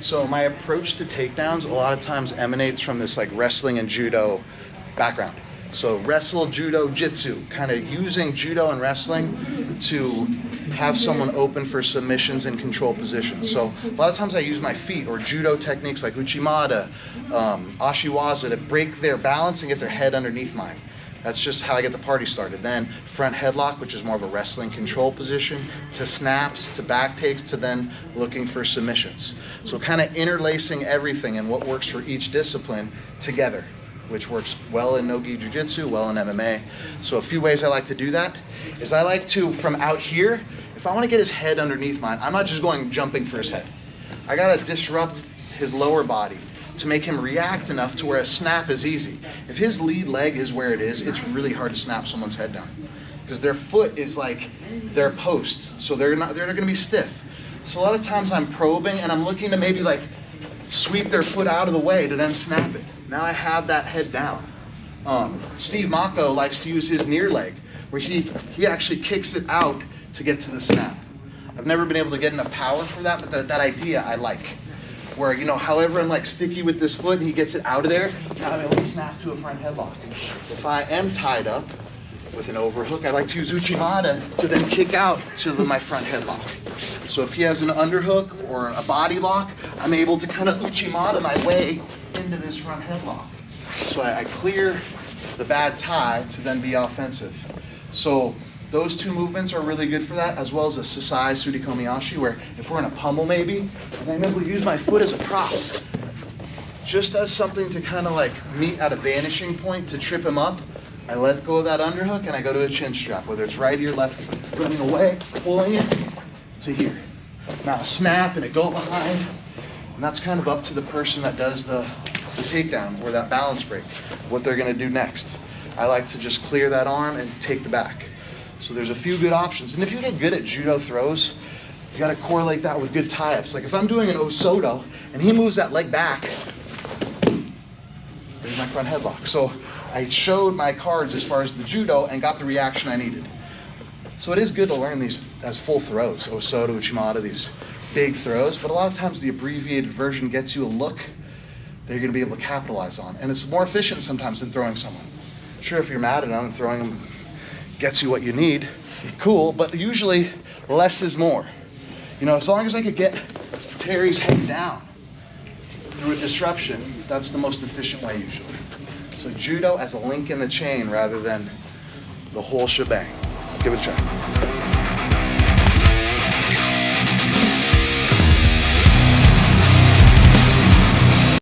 So my approach to takedowns a lot of times emanates from this like wrestling and judo background. So wrestle, judo, jitsu, kind of using judo and wrestling to have someone open for submissions and control positions. So a lot of times I use my feet or judo techniques like uchimata, ashiwaza to break their balance and get their head underneath mine. That's just how I get the party started. Then front headlock, which is more of a wrestling control position, to snaps, to back takes, to then looking for submissions. So kind of interlacing everything and what works for each discipline together, which works well in no-gi jiu-jitsu, well in MMA. So a few ways I like to do that is I like to, from out here, if I want to get his head underneath mine, I'm not just going jumping for his head. I got to disrupt his lower body to make him react enough to where a snap is easy. If his lead leg is where it is, it's really hard to snap someone's head down because their foot is like their post, so they're not going to be stiff. So a lot of times I'm probing and I'm looking to maybe like sweep their foot out of the way to then snap it. Now I have that head down. Steve Mako likes to use his near leg where he actually kicks it out to get to the snap. I've never been able to get enough power for that, but that idea I like. Where, you know, however I'm like sticky with this foot and he gets it out of there, now I'm able to snap to a front headlock. If I am tied up with an overhook, I like to use uchimata to then kick out to my front headlock. So if he has an underhook or a body lock, I'm able to kind of uchimata my way into this front headlock. So I clear the bad tie to then be offensive. So those two movements are really good for that, as well as a Sasai Surikomiyashi, where if we're in a pummel maybe, I'm able to use my foot as a prop. Just as something to kind of like meet at a vanishing point to trip him up, I let go of that underhook and I go to a chin strap, whether it's right or left, running away, pulling it to here. Now a snap and a go behind, and that's kind of up to the person that does the takedown or that balance break, what they're gonna do next. I like to just clear that arm and take the back. So there's a few good options. And if you get good at judo throws, you gotta correlate that with good tie-ups. Like if I'm doing an osoto and he moves that leg back, there's my front headlock. So I showed my cards as far as the judo and got the reaction I needed. So it is good to learn these as full throws, osoto, uchimata, these big throws, but a lot of times the abbreviated version gets you a look that you're gonna be able to capitalize on. And it's more efficient sometimes than throwing someone. Sure, if you're mad at them and throwing them gets you what you need, cool, but usually less is more. You know, as long as I could get Terry's head down through a disruption, that's the most efficient way usually. So judo as a link in the chain rather than the whole shebang. Give it a try.